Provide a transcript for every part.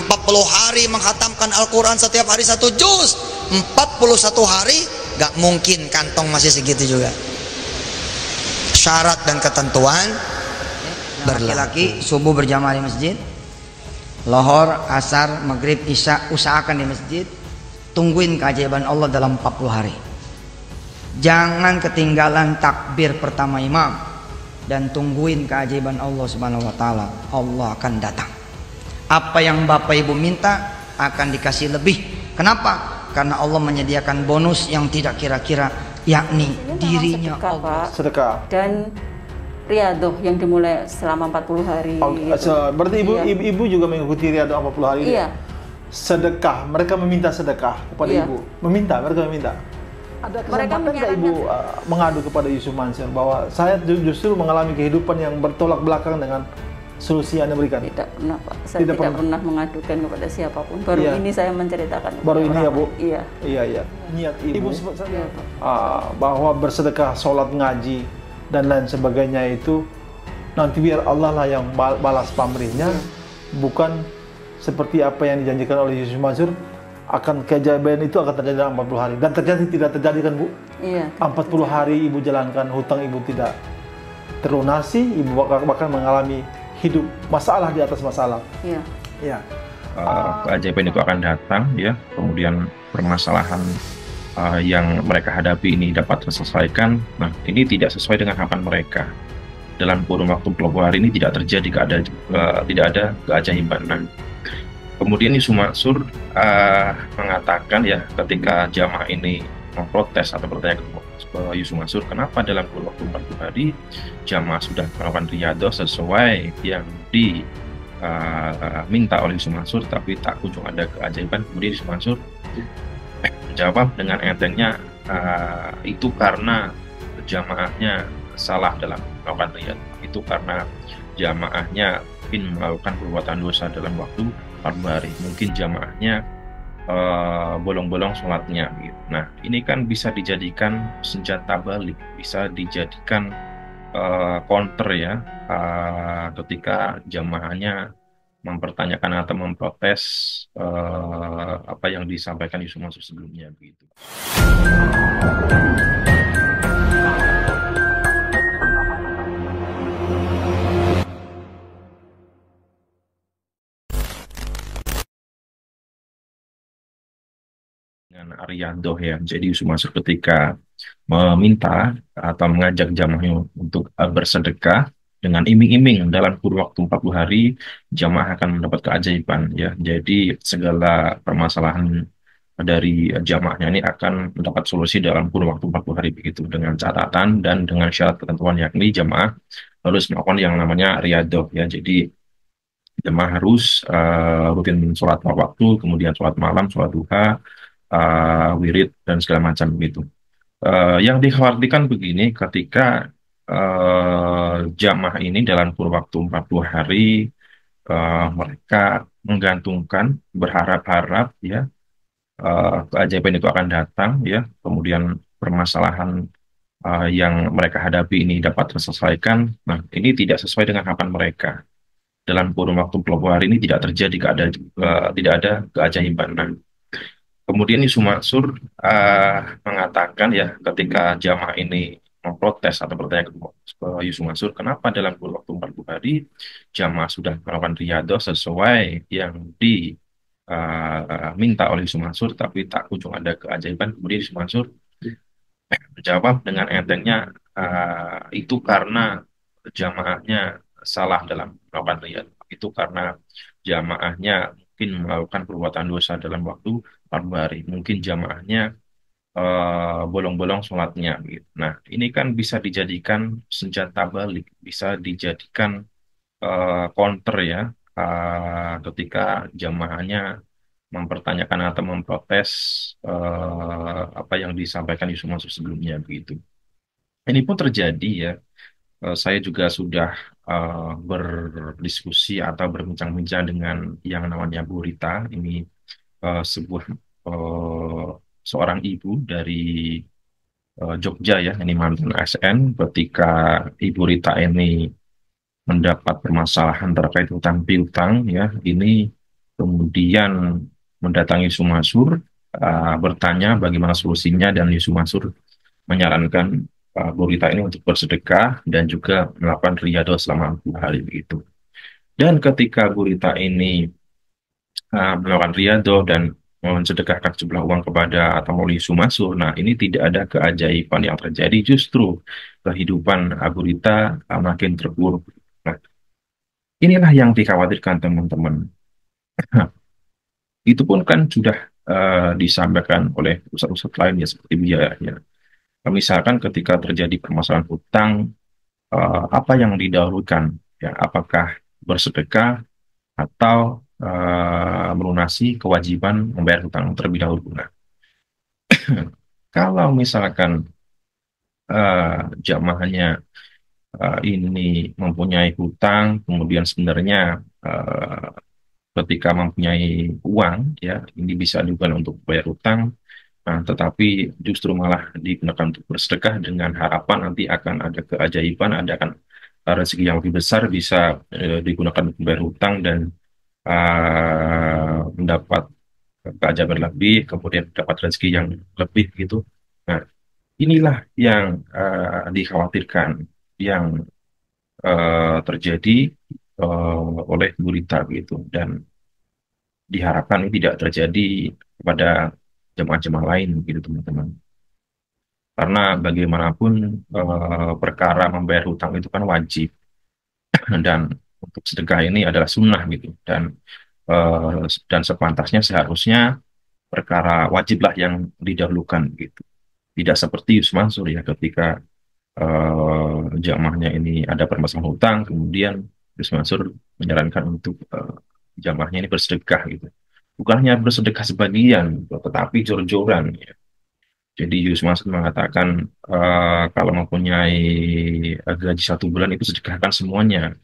40 hari menghatamkan Al-Quran setiap hari 1 juz, 41 hari gak mungkin kantong masih segitu juga. Syarat dan ketentuan laki-laki subuh berjamaah di masjid, lohor, asar, maghrib, isya usahakan di masjid. Tungguin keajaiban Allah dalam 40 hari. Jangan ketinggalan takbir pertama imam, dan tungguin keajaiban Allah Subhanahu wa taala. Allah akan datang. Apa yang Bapak Ibu minta akan dikasih lebih. Kenapa? Karena Allah menyediakan bonus yang tidak kira-kira, yakni dirinya sedekah, Allah. Pak. Sedekah. Dan riadoh yang dimulai selama 40 hari. Gitu. Berarti ibu juga mengikuti riadoh 40 hari. Iya. Sedekah, mereka meminta sedekah kepada ibu. Mereka meminta. Ada kesempatan nggak ibu mengadu kepada Yusuf Mansur bahwa saya justru mengalami kehidupan yang bertolak belakang dengan solusi yang Anda berikan? Tidak pernah, Pak. Saya tidak pernah mengadukan kepada siapapun. Baru ini saya menceritakan. Baru ini ya, Bu? Iya. Iya. Niat ibu bahwa bersedekah, sholat, ngaji, dan lain sebagainya itu nanti biar Allah lah yang balas pamrihnya, bukan seperti apa yang dijanjikan oleh Yusuf Mansur. Akan keajaiban itu akan terjadi dalam 40 hari. Dan tidak terjadi kan, Bu? Iya. 40 hari ibu jalankan, hutang ibu tidak terlunasi, ibu bahkan mengalami hidup masalah di atas masalah. Iya. Ya. Keajaiban itu akan datang, ya. Kemudian permasalahan yang mereka hadapi ini dapat terselesaikan. Nah, ini tidak sesuai dengan harapan mereka. Dalam kurun waktu 40 hari ini tidak terjadi tidak ada keajaiban. Nah, kemudian Yusuf Mansur mengatakan, ya, ketika jamaah ini memprotes atau bertanya ke Yusuf Mansur, kenapa dalam kurun waktu 40 hari jamaah sudah melakukan riadoh sesuai yang diminta oleh Yusuf Mansur, tapi tak kunjung ada keajaiban. Kemudian Yusuf Mansur menjawab dengan entengnya, itu karena jamaahnya salah dalam melakukan riadoh, itu karena jamaahnya mungkin melakukan perbuatan dosa dalam waktu 40 hari, mungkin jamaahnya bolong-bolong sholatnya gitu. Nah, ini kan bisa dijadikan senjata balik, bisa dijadikan counter, ya, ketika jamaahnya mempertanyakan atau memprotes apa yang disampaikan Yusuf Mansur sebelumnya begitu. Dengan riadoh, ya. Jadi Yusuf Mansur ketika meminta atau mengajak jamaahnya untuk bersedekah dengan iming-iming dalam kurun waktu 40 hari jamaah akan mendapat keajaiban, ya. Jadi segala permasalahan dari jamaahnya ini akan mendapat solusi dalam kurun waktu 40 hari begitu, dengan catatan dan dengan syarat ketentuan, yakni jamaah harus melakukan yang namanya riadoh, ya. Jadi jemaah harus rutin sholat waktu, kemudian sholat malam, sholat duha, wirid, dan segala macam begitu. Yang dikhawatirkan begini, ketika jamaah ini dalam kurun waktu 40 hari mereka menggantungkan, berharap-harap, ya, keajaiban itu akan datang, ya. Kemudian permasalahan yang mereka hadapi ini dapat terselesaikan. Nah, ini tidak sesuai dengan harapan mereka. Dalam kurun waktu 40 hari ini tidak terjadi tidak ada keajaiban. Nah, kemudian Yusuf Mansur mengatakan, ya, ketika jamaah ini memprotes atau bertanya ke Yusuf Mansur, kenapa dalam kurun waktu 40 hari jamaah sudah melakukan riadoh sesuai yang diminta oleh Yusuf Mansur, tapi tak kunjung ada keajaiban. Kemudian Yusuf Mansur menjawab dengan entengnya, itu karena jamaahnya salah dalam melakukan riadoh, itu karena jamaahnya mungkin melakukan perbuatan dosa dalam waktu 40 hari, mungkin jamaahnya bolong-bolong sholatnya gitu. Nah, ini kan bisa dijadikan senjata balik, bisa dijadikan counter, ya, ketika jamaahnya mempertanyakan atau memprotes apa yang disampaikan Yusuf Mansur sebelumnya begitu. Ini pun terjadi, ya. Saya juga sudah berdiskusi atau berbincang-bincang dengan yang namanya Bu Rita. Ini seorang ibu dari Jogja, ya, ini mantan ASN. Ketika Ibu Rita ini mendapat permasalahan terkait hutang piutang, ya, ini kemudian mendatangi Yusuf Mansur, bertanya bagaimana solusinya, dan Yusuf Mansur menyarankan Gurita ini untuk bersedekah dan juga melakukan riyadhah selama 40 hari begitu. Dan ketika Gurita ini melakukan riyadhah dan mensedekahkan sejumlah uang kepada atau Maulwi Sumasur. Nah, ini tidak ada keajaiban yang terjadi, justru kehidupan Abu Rita makin terpuruk. Nah, inilah yang dikhawatirkan teman-teman. Itu pun kan sudah disampaikan oleh ustadz-ustadz lain ya, seperti biaya. Misalkan ketika terjadi permasalahan hutang, apa yang didahulukan? Ya, apakah bersedekah atau melunasi kewajiban membayar hutang terlebih dahulu? Nah, kalau misalkan jamaahnya ini mempunyai hutang, kemudian sebenarnya ketika mempunyai uang, ya ini bisa digunakan untuk bayar hutang, nah, tetapi justru malah digunakan untuk bersedekah dengan harapan nanti akan ada keajaiban, ada akan rezeki yang lebih besar bisa digunakan untuk bayar hutang dan mendapat keajaiban lebih, kemudian dapat rezeki yang lebih gitu. Nah, inilah yang dikhawatirkan, yang terjadi oleh gurita gitu, dan diharapkan ini tidak terjadi kepada jemaah-jemaah lain gitu teman-teman. Karena bagaimanapun perkara membayar hutang itu kan wajib dan untuk sedekah ini adalah sunnah gitu, dan sepantasnya seharusnya perkara wajiblah yang didahulukan gitu. Tidak seperti Yus Mansur ya, ketika jamaahnya ini ada permasalahan hutang, kemudian Yus Mansur menyarankan untuk jamaahnya ini bersedekah gitu. Bukan hanya bersedekah sebagian, gitu, tetapi jor-joran ya. Jadi Yus Mansur mengatakan kalau mempunyai gaji 1 bulan itu sedekahkan semuanya,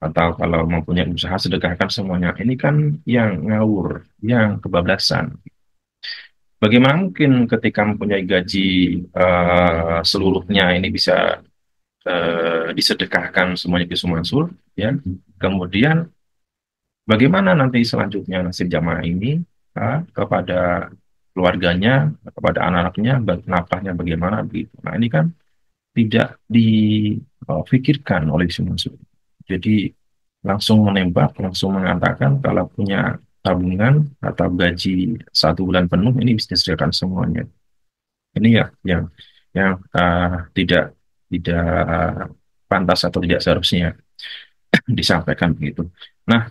atau kalau mempunyai usaha sedekahkan semuanya. Ini kan yang ngawur, yang kebablasan. Bagaimana mungkin ketika mempunyai gaji seluruhnya ini bisa disedekahkan semuanya ke Sumansur, ya. Kemudian bagaimana nanti selanjutnya nasib jamaah ini kepada keluarganya, kepada anak-anaknya, nafkahnya bagaimana begitu. Nah, ini kan tidak difikirkan oleh Sumansur. Jadi langsung menembak, langsung mengatakan kalau punya tabungan atau gaji 1 bulan penuh ini bisa disediakan semuanya. Ini ya yang tidak tidak pantas atau tidak seharusnya disampaikan begitu. Nah,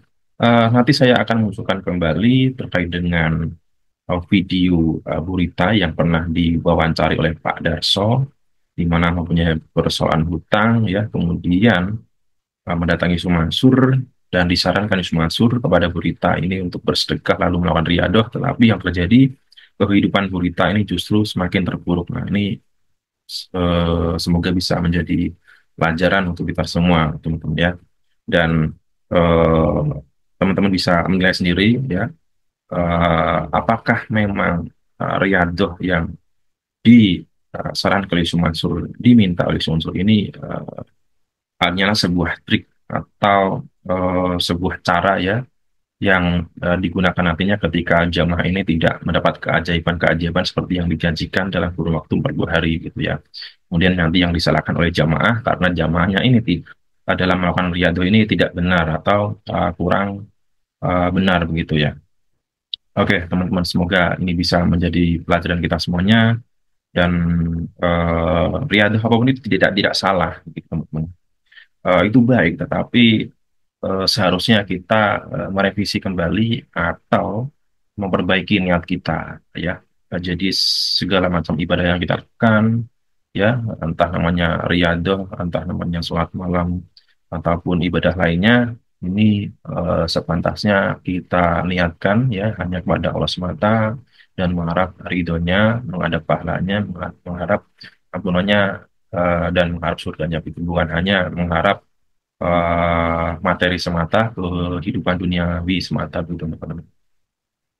nanti saya akan menunjukkan kembali terkait dengan video Burita yang pernah diwawancari oleh Pak Darso, di mana mempunyai persoalan hutang, ya, kemudian mendatangi Sumansur dan disarankan Sumansur kepada Burita ini untuk bersedekah lalu melakukan riyadhah, tetapi yang terjadi kehidupan Burita ini justru semakin terpuruk. Nah, ini semoga bisa menjadi pelajaran untuk kita semua, teman-teman ya. Dan teman-teman bisa menilai sendiri ya, apakah memang riyadhah yang disarankan oleh Sumansur, diminta oleh Sumansur ini hanyalah sebuah trik atau sebuah cara ya yang digunakan nantinya ketika jamaah ini tidak mendapat keajaiban-keajaiban seperti yang dijanjikan dalam kurun waktu 40 hari gitu ya. Kemudian nanti yang disalahkan oleh jamaah karena jamaahnya ini dalam melakukan riyadhah ini tidak benar atau kurang benar begitu ya. Oke, teman-teman, semoga ini bisa menjadi pelajaran kita semuanya, dan riyadhah apapun itu tidak salah gitu, teman-teman. Itu baik, tetapi seharusnya kita merevisi kembali atau memperbaiki niat kita ya. Jadi segala macam ibadah yang kita lakukan ya, entah namanya riyadhah, entah namanya sholat malam ataupun ibadah lainnya, ini sepantasnya kita niatkan ya hanya kepada Allah semata dan mengharap ridhonya, menghadap pahalanya, mengharap ampunannya, dan mengharap surganya. Bukan hanya mengharap materi semata, kehidupan duniawi semata, begitu teman-teman.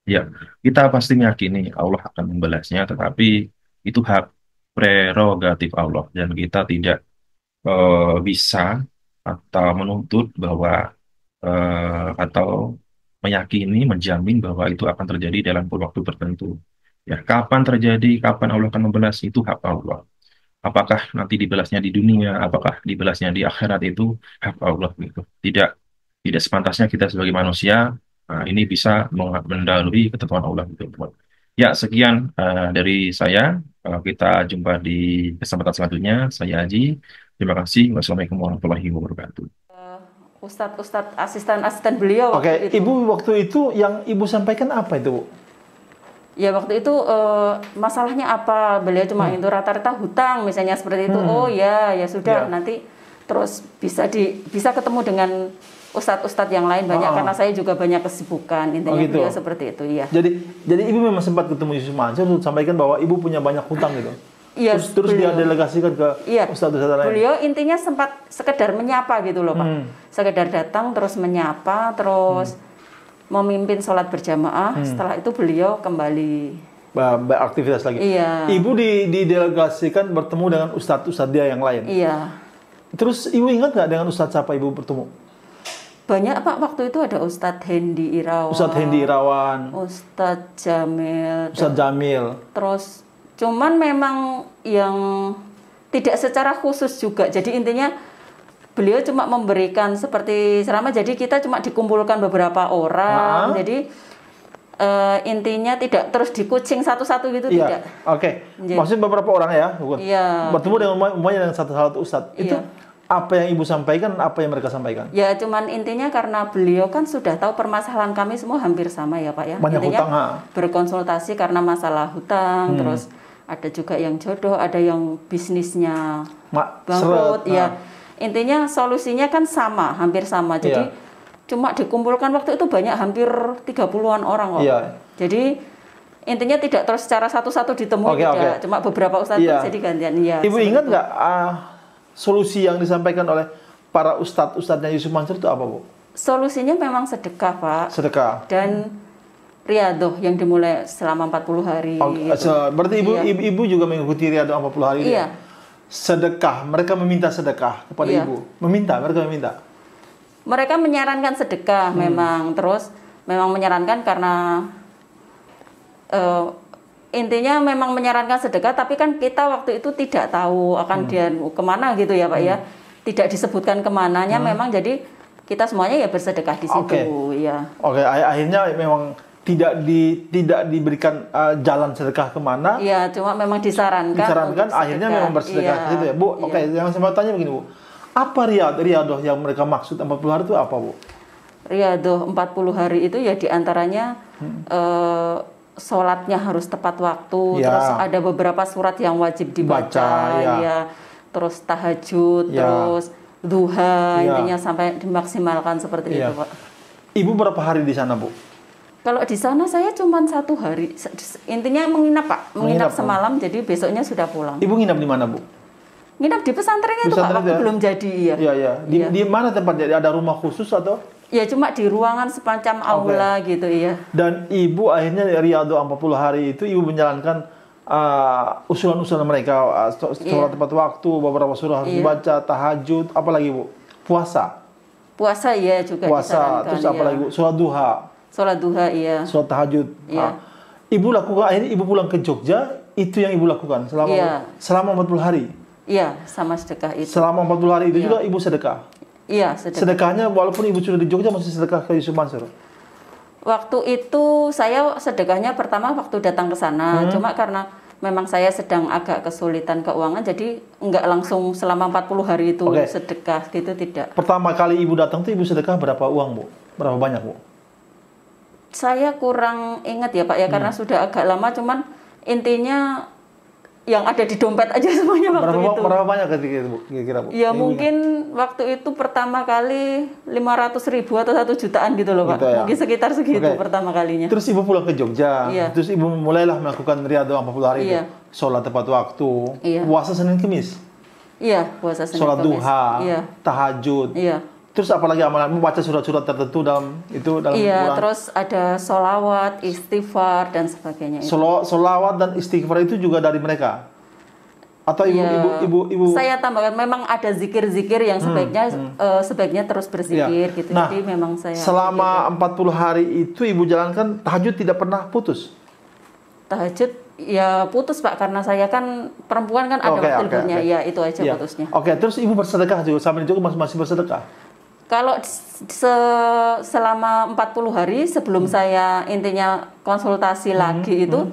Ya, kita pasti meyakini Allah akan membalasnya, tetapi itu hak prerogatif Allah dan kita tidak bisa atau menuntut bahwa atau meyakini, menjamin bahwa itu akan terjadi dalam kurun waktu tertentu. Ya, kapan terjadi, kapan Allah akan membalas itu hak Allah. Apakah nanti dibalasnya di dunia, apakah dibalasnya di akhirat itu hak Allah gitu. Tidak sepantasnya kita sebagai manusia ini bisa mendahului ketentuan Allah gitu. Ya, sekian dari saya. Kita jumpa di kesempatan selanjutnya. Saya Haji. Terima kasih. Wassalamualaikum warahmatullahi wabarakatuh. Ustadz asisten beliau Oke, waktu itu. Ibu waktu itu yang Ibu sampaikan apa itu, Bu? Ya waktu itu masalahnya apa? Beliau cuma itu rata-rata hutang misalnya seperti itu. Oh ya, ya sudah nanti terus bisa ketemu dengan ustadz-ustadz yang lain banyak karena saya juga banyak kesibukan intinya gitu. beliau seperti itu ya. Jadi Ibu memang sempat ketemu Yusuf Mansur untuk sampaikan bahwa Ibu punya banyak hutang gitu. Iya, terus dia delegasikan ke ustadz-ustadz lain. Beliau intinya sempat sekedar menyapa gitu loh Pak. Sekedar datang terus menyapa terus memimpin sholat berjamaah. Setelah itu beliau kembali beraktivitas lagi. Iya. Ibu didelegasikan bertemu dengan ustadz dia yang lain. Iya. Terus Ibu ingat nggak dengan ustadz siapa Ibu bertemu? Banyak Pak, waktu itu ada Ustadz Hendi Irawan. Ustadz Hendi Irawan. Ustadz Jamil. Ustadz Jamil. Terus cuman memang yang tidak secara khusus juga. Jadi intinya beliau cuma memberikan seperti ceramah. Jadi kita cuma dikumpulkan beberapa orang. Jadi intinya tidak terus dikucing satu-satu gitu tidak. Oke. Maksudnya beberapa orang ya. Iya. Bertemu dengan umumnya dengan satu ustadz. Itu apa yang Ibu sampaikan, apa yang mereka sampaikan? Ya cuman intinya karena beliau kan sudah tahu permasalahan kami semua hampir sama ya Pak ya. Banyak intinya hutang, berkonsultasi karena masalah hutang, terus ada juga yang jodoh, ada yang bisnisnya bangkrut. Ya intinya solusinya kan sama, hampir sama. Jadi cuma dikumpulkan waktu itu banyak, hampir 30-an orang kok. Jadi intinya tidak terus secara satu-satu ditemui, tidak. Cuma beberapa ustadz jadi gantian. Ibu ingat nggak solusi yang disampaikan oleh para ustadz-ustadznya Yusuf Mansur itu apa, Bu? Solusinya memang sedekah, Pak. Sedekah. Dan riadoh yang dimulai selama 40 hari. Gitu. Berarti Ibu juga mengikuti riadoh 40 hari ini? Iya. Sedekah, mereka meminta sedekah kepada Ibu? Mereka meminta? Mereka menyarankan sedekah memang. Terus memang menyarankan karena intinya memang menyarankan sedekah, tapi kan kita waktu itu tidak tahu akan dia kemana gitu ya Pak ya. Tidak disebutkan kemananya, memang jadi kita semuanya ya bersedekah di situ. Akhirnya memang tidak diberikan jalan sedekah kemana. Iya, cuma memang disarankan akhirnya memang bersedekah gitu ya Bu. Yang saya mau tanya begini Bu, apa riadoh yang mereka maksud 40 hari itu apa Bu? Riadoh 40 hari itu ya diantaranya sholatnya harus tepat waktu, terus ada beberapa surat yang wajib dibaca, terus tahajud, terus duha, intinya sampai dimaksimalkan seperti itu Pak. Ibu berapa hari di sana Bu? Kalau di sana saya cuma 1 hari, intinya menginap Pak, menginap semalam, jadi besoknya sudah pulang. Ibu nginap di mana Bu? Nginap di pesantrennya itu Pak, waktu belum jadi Di mana tempatnya? Ada rumah khusus atau? Ya cuma di ruangan semacam aula gitu ya. Dan Ibu akhirnya riadoh 40 hari itu Ibu menjalankan usulan-usulan mereka, sholat tepat waktu, beberapa surah harus dibaca, tahajud, apalagi Bu? Puasa ya juga disarankan. Terus apalagi Bu? Sholat duha sholat tahajud. Ibu lakukan, akhirnya Ibu pulang ke Jogja, itu yang Ibu lakukan selama 40 hari. Iya, sama sedekah itu. Selama 40 hari itu juga Ibu sedekah. Iya, sedekah. Sedekahnya walaupun Ibu sudah di Jogja masih sedekah ke Yusuf Mansur? Waktu itu saya sedekahnya pertama waktu datang ke sana, cuma karena memang saya sedang agak kesulitan keuangan, jadi nggak langsung selama 40 hari itu sedekah gitu, tidak. Pertama kali Ibu datang tuh Ibu sedekah berapa uang Bu? Berapa banyak Bu? Saya kurang ingat ya Pak ya, karena sudah agak lama, cuman intinya yang ada di dompet aja semuanya waktu itu. Berapa banyak ketika itu Bu? Kira-kira Bu? Ya mungkin waktu itu pertama kali 500.000 atau 1 jutaan gitu loh Pak. Gitu ya? Mungkin sekitar segitu pertama kalinya. Terus Ibu pulang ke Jogja. Terus Ibu mulailah melakukan riadoh 40 hari itu. Sholat tepat waktu. Puasa Senin Kemis. Puasa Senin Kemis. Sholat duha. Tahajud. Terus apalagi amalan, membaca surat-surat tertentu dalam Quran. Terus ada sholawat, istighfar dan sebagainya. Sholawat dan istighfar itu juga dari mereka? Atau ibu saya tambahkan memang ada zikir-zikir yang sebaiknya terus berzikir gitu. Nah, jadi memang saya selama 40 hari itu ibu jalankan tahajud tidak pernah putus. Tahajud ya putus Pak, karena saya kan perempuan kan ada waktu liburnya. Ya itu aja putusnya. Terus ibu bersedekah juga sampai itu masih bersedekah? Kalau selama 40 hari sebelum saya intinya konsultasi lagi itu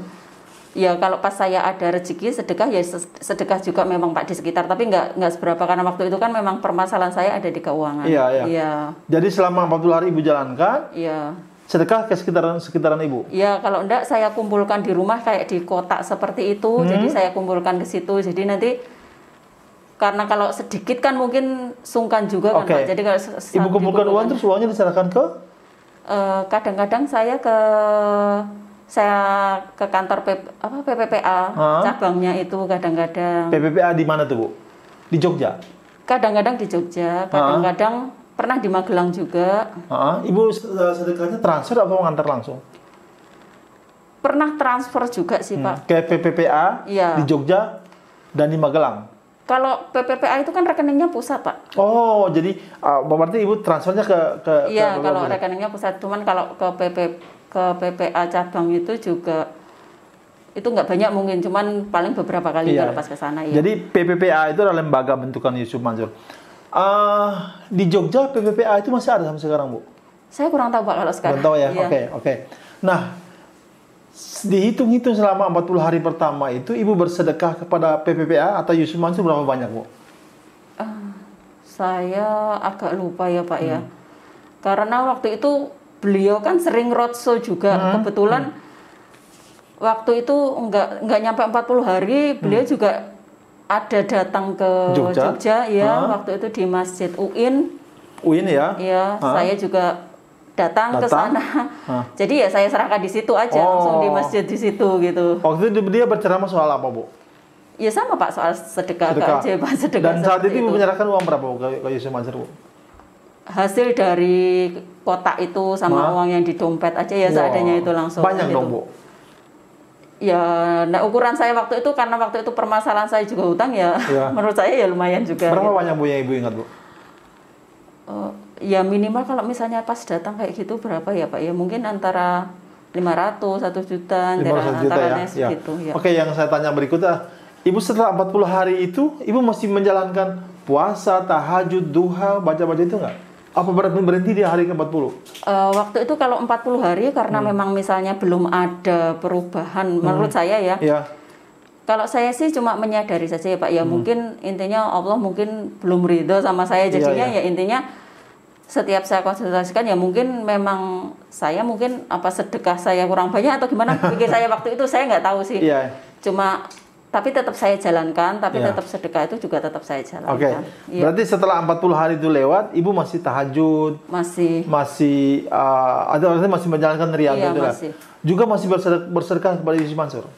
ya kalau pas saya ada rezeki sedekah ya sedekah juga memang Pak di sekitar, tapi nggak seberapa karena waktu itu kan memang permasalahan saya ada di keuangan. Iya. Jadi selama 40 hari ibu jalankan? Iya. Sedekah ke sekitaran ibu? Iya, kalau enggak saya kumpulkan di rumah kayak di kotak seperti itu, jadi saya kumpulkan ke situ. Jadi nanti karena kalau sedikit kan mungkin sungkan juga kan Pak. Jadi kalau ibu kumpulkan uang terus uangnya diserahkan ke? Kadang-kadang saya ke kantor PPPA cabangnya itu kadang-kadang. PPPA di mana tuh Bu? Di Jogja? Kadang-kadang di Jogja, kadang-kadang pernah di Magelang juga. Ibu sedekahnya transfer atau ngantar langsung? Pernah transfer juga sih Pak. Ke PPPA di Jogja dan di Magelang? Kalau PPPA itu kan rekeningnya pusat Pak. Oh, jadi berarti ibu transfernya ke iya, kalau rekeningnya pusat. Cuman kalau ke PPA cabang itu juga itu nggak banyak mungkin, cuman paling beberapa kali kalau pas ke sana. Jadi PPPA itu adalah lembaga bentukan Yusuf Mansur. Di Jogja PPPA itu masih ada sampai sekarang Bu? Saya kurang tahu Pak kalau sekarang. Kurang tahu ya. Oke. Nah, dihitung-hitung selama 40 hari pertama itu ibu bersedekah kepada PPPA atau Yusuf Mansur berapa banyak Bu? Saya agak lupa ya Pak ya. Karena waktu itu beliau kan sering roadshow juga. Kebetulan waktu itu nggak nyampe 40 hari beliau juga ada datang ke Jogja ya. Waktu itu di Masjid UIN ya. Iya, saya juga datang ke sana. Jadi ya saya serahkan di situ aja, langsung di masjid di situ gitu. Waktu itu dia berceramah soal apa Bu? Ya sama Pak, soal sedekah. Keajaiban sedekah. Dan saat itu menyerahkan uang berapa Bu ke Yusuf Mansur Bu? Hasil dari kotak itu sama uang yang di dompet aja ya seadanya itu langsung. Banyak gitu. dong Bu? Ya, nah ukuran saya waktu itu karena waktu itu permasalahan saya juga hutang ya, menurut saya ya lumayan juga. Berapa banyak Bu yang ibu ingat Bu? Ya minimal kalau misalnya pas datang kayak gitu berapa ya Pak ya, mungkin antara 500, 1 juta, antara segitu ya. Oke, yang saya tanya berikutnya, ibu setelah 40 hari itu, ibu masih menjalankan puasa, tahajud, duha, baca-baca itu nggak? Apa berhenti di hari ke-40? Waktu itu kalau 40 hari karena memang misalnya belum ada perubahan menurut saya ya. Kalau saya sih cuma menyadari saja ya Pak ya, mungkin intinya Allah mungkin belum ridho sama saya, jadinya ya intinya setiap saya konsultasikan ya mungkin memang saya mungkin apa sedekah saya kurang banyak atau gimana pikir saya waktu itu saya nggak tahu sih. Cuma tapi tetap saya jalankan, tapi tetap sedekah itu juga tetap saya jalankan. Berarti setelah 40 hari itu lewat, ibu masih tahajud, masih menjalankan riyadhah itu lah. Juga masih bersedekah kepada Yusuf Mansur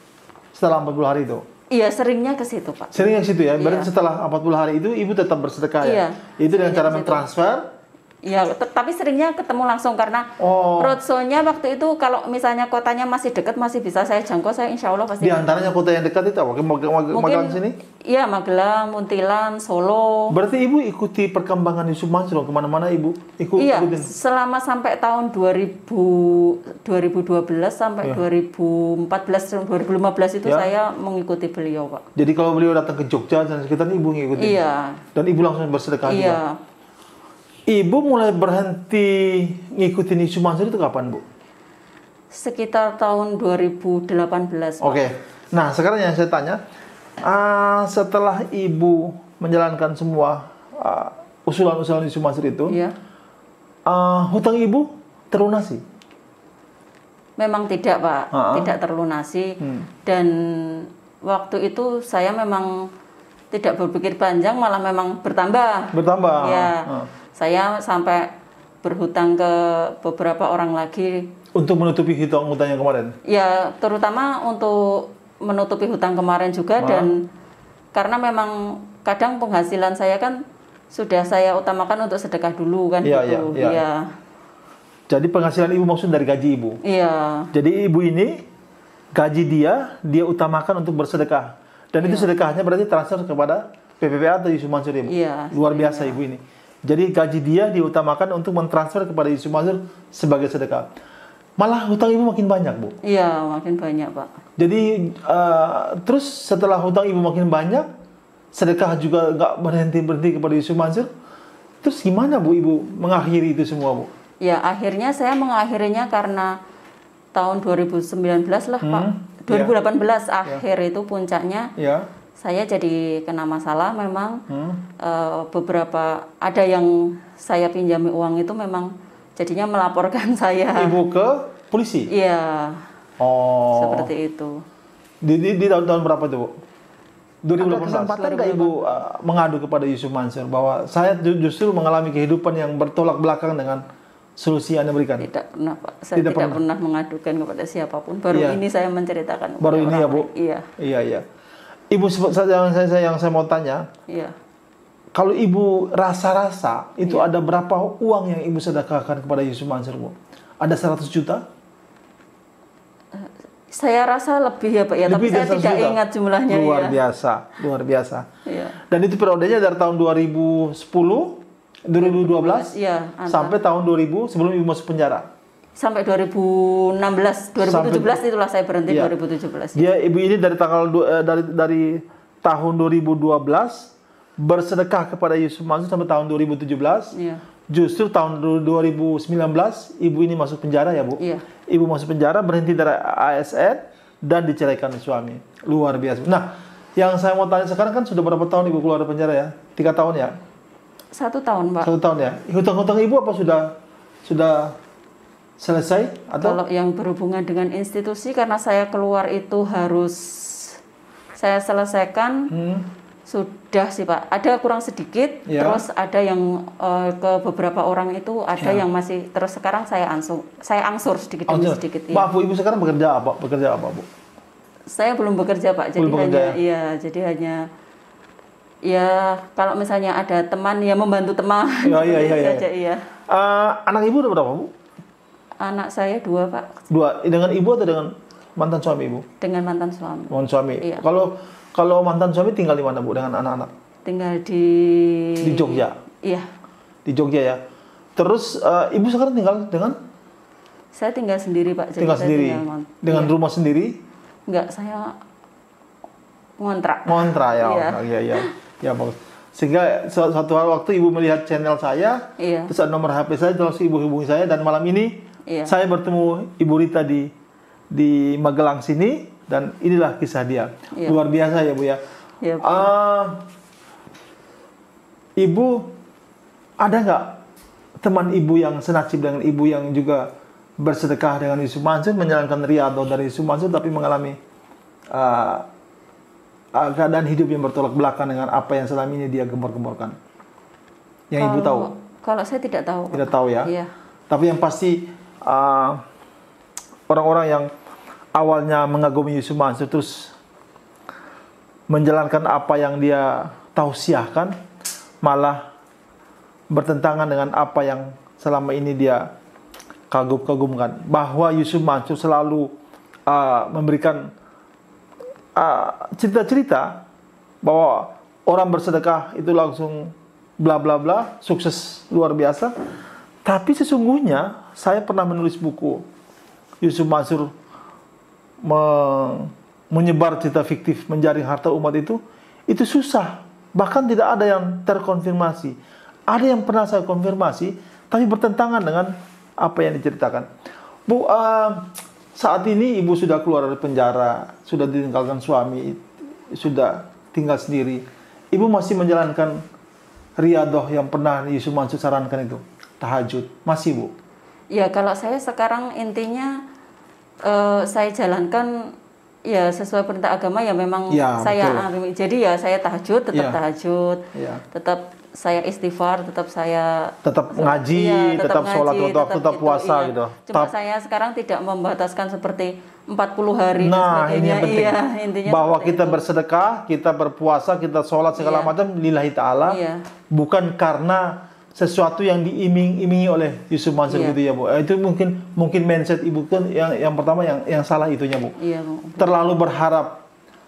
setelah 40 hari itu. Iya, seringnya ke situ Pak. Seringnya ke situ ya. Berarti setelah 40 hari itu ibu tetap bersedekah ya. Itu dengan cara mentransfer. Ya, tapi seringnya ketemu langsung karena roadshow-nya waktu itu kalau misalnya kotanya masih dekat masih bisa saya jangkau, saya insya Allah pasti. Di antaranya kota yang dekat itu apa? Magelang sini? Iya, Magelang, Muntilan, Solo. Berarti ibu ikuti perkembangan Yusuf Mansur kemana-mana ibu? Iya, selama sampai tahun 2012 sampai 2014, 2015 itu saya mengikuti beliau Pak. Jadi kalau beliau datang ke Jogja dan sekitarnya ibu ngikutin? Iya. Dan ibu langsung bersedekah juga? Ibu mulai berhenti ngikutin Yusuf Mansur itu kapan Bu? Sekitar tahun 2018 Pak. Nah sekarang yang saya tanya, setelah ibu menjalankan semua usulan-usulan Yusuf Mansur itu, hutang ibu terlunasi? Memang tidak Pak, tidak terlunasi. Dan waktu itu saya memang tidak berpikir panjang, malah memang bertambah. Ya. Saya sampai berhutang ke beberapa orang lagi. Untuk menutupi hutang yang kemarin? Ya, terutama untuk menutupi hutang kemarin juga. Dan karena memang kadang penghasilan saya kan sudah saya utamakan untuk sedekah dulu kan. Iya. Jadi penghasilan ibu maksud dari gaji ibu? Iya. Jadi ibu ini, gaji dia utamakan untuk bersedekah. Dan itu sedekahnya berarti transfer kepada PPPA atau Yusuf Mansur ya, Bu? Iya. Luar biasa Ibu ini. Jadi gaji dia diutamakan untuk mentransfer kepada Yusuf Mansur sebagai sedekah. Malah hutang Ibu makin banyak, Bu. Iya, makin banyak, Pak. Jadi terus setelah hutang Ibu makin banyak, sedekah juga nggak berhenti kepada Yusuf Mansur. Terus gimana, Bu, Ibu mengakhiri itu semua, Bu? Ya, akhirnya saya mengakhirinya karena tahun 2019 lah, Pak. 2018 akhir itu puncaknya. Ya. Saya jadi kena masalah memang. Beberapa ada yang saya pinjami uang itu memang jadinya melaporkan saya. Ibu ke polisi? Iya. Oh. Seperti itu. Di tahun berapa itu, Bu? 2018. Ada kesempatan nggak Ibu mengadu kepada Yusuf Mansur bahwa saya justru mengalami kehidupan yang bertolak belakang dengan solusi yang Anda berikan? Tidak pernah, Pak. Saya tidak pernah mengadukan kepada siapapun. Baru ini saya menceritakan. Baru ini ya, Bu? Iya. Iya. Ibu, yang saya mau tanya. Iya. Kalau Ibu rasa-rasa itu ada berapa uang yang Ibu sedekahkan kepada Yusuf Mansur, Bu? Ada 100 juta? Saya rasa lebih ya, Pak ya, tapi saya tidak ingat jumlahnya. Luar biasa. Iya. Dan itu periodenya dari tahun 2012 iya, sampai tahun 2000 sebelum Ibu masuk penjara. Sampai 2016, 2017 itulah saya berhenti. 2017. Dia Ibu ini dari dari tahun 2012 bersedekah kepada Yusuf Mansur sampai tahun 2017. Iya. Justru tahun 2019 Ibu ini masuk penjara ya, Bu? Iya. Ibu masuk penjara, berhenti dari ASN dan diceraikan suami. Luar biasa. Nah, yang saya mau tanya sekarang kan sudah berapa tahun Ibu keluar dari penjara ya? 3 tahun ya? 1 tahun, Pak. 1 tahun ya. Hutang-hutang Ibu apa sudah selesai atau? Kalau yang berhubungan dengan institusi, karena saya keluar itu harus saya selesaikan. Sudah sih, Pak. Ada kurang sedikit, terus ada yang ke beberapa orang itu ada yang masih, terus sekarang saya angsur sedikit demi sedikit. Maaf, Bu, Ibu sekarang bekerja apa? Bu? Saya belum bekerja, Pak. Jadi jadi hanya ya kalau misalnya ada teman ya membantu teman. Iya. Anak Ibu udah berapa, Bu? Anak saya 2, Pak. 2. Dengan Ibu atau dengan mantan suami Ibu? Dengan mantan suami. Mantan suami. Iya. Kalau mantan suami tinggal di mana, Bu, dengan anak-anak? Tinggal di Jogja. Iya. Di Jogja ya. Terus Ibu sekarang tinggal dengan? Saya tinggal sendiri, Pak. Tinggal sendiri. Dengan rumah sendiri? Enggak, saya ngontrak. Ngontrak ya. Iya. Ya, bagus. Sehingga suatu waktu Ibu melihat channel saya, terus ada nomor HP saya, terus Ibu hubungi saya, dan malam ini saya bertemu Ibu Rita di Magelang sini, dan inilah kisah dia. Luar biasa ya, Bu ya. Iya, Bu. Ibu, ada nggak teman Ibu yang senasib dengan Ibu yang juga bersedekah dengan Yusuf Mansur, menjalankan riyadhah dari Yusuf Mansur, tapi mengalami keadaan hidup yang bertolak belakang dengan apa yang selama ini dia gembor-gemborkan? Yang Ibu tahu? Kalau saya tidak tahu. Tidak tahu ya? Iya. Tapi yang pasti orang-orang yang awalnya mengagumi Yusuf Mansur terus menjalankan apa yang dia tausiahkan, malah bertentangan dengan apa yang selama ini dia kagum-kagumkan. Bahwa Yusuf Mansur selalu memberikan cerita-cerita bahwa orang bersedekah itu langsung bla bla bla, sukses luar biasa. Tapi sesungguhnya saya pernah menulis buku Yusuf Mansur menyebar cerita fiktif, menjaring harta umat itu susah. Bahkan tidak ada yang terkonfirmasi. Ada yang pernah saya konfirmasi, tapi bertentangan dengan apa yang diceritakan. Bu, saat ini Ibu sudah keluar dari penjara, sudah ditinggalkan suami, sudah tinggal sendiri. Ibu masih menjalankan riyadhah yang pernah Yusuf Mansur sarankan itu, tahajud, masih, Bu? Ya, kalau saya sekarang intinya saya jalankan ya sesuai perintah agama ya, memang saya jadi ya saya tahajud, tetap saya istighfar, tetap ngaji, tetap sholat waktu, tetap puasa gitu. Cuma saya sekarang tidak membataskan seperti 40 hari dan sebagainya. Ini yang penting. Intinya bahwa kita bersedekah, kita berpuasa, kita sholat segala macam lillahi ta'ala, bukan karena sesuatu yang diiming-imingi oleh Yusuf Mansur gitu ya, Bu. Itu mungkin mindset Ibu kan yang pertama yang salah itunya, Bu. Iya, Bu. Terlalu berharap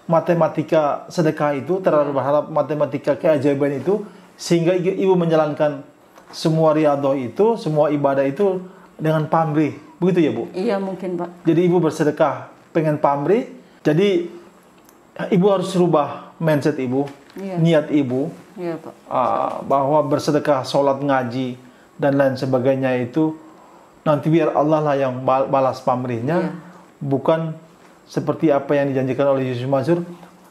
matematika sedekah itu, terlalu berharap matematika keajaiban itu, sehingga ibu menjalankan semua riyadhah itu, semua ibadah itu dengan pamrih. Begitu ya, Bu? Iya, mungkin, Pak. Jadi ibu bersedekah pengen pamrih, jadi ibu harus rubah mindset ibu, niat ibu, Pak. Bahwa bersedekah, sholat, ngaji, dan lain sebagainya itu nanti biar Allah lah yang balas pamrihnya, bukan seperti apa yang dijanjikan oleh Yesus Mazur,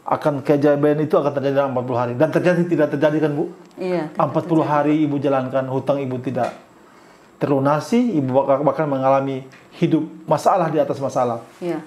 akan keajaiban itu akan terjadi dalam 40 hari. Dan tidak terjadi kan, Bu? Iya. 40 hari ibu jalankan, hutang ibu tidak terlunasi, ibu bahkan mengalami hidup masalah di atas masalah. Iya.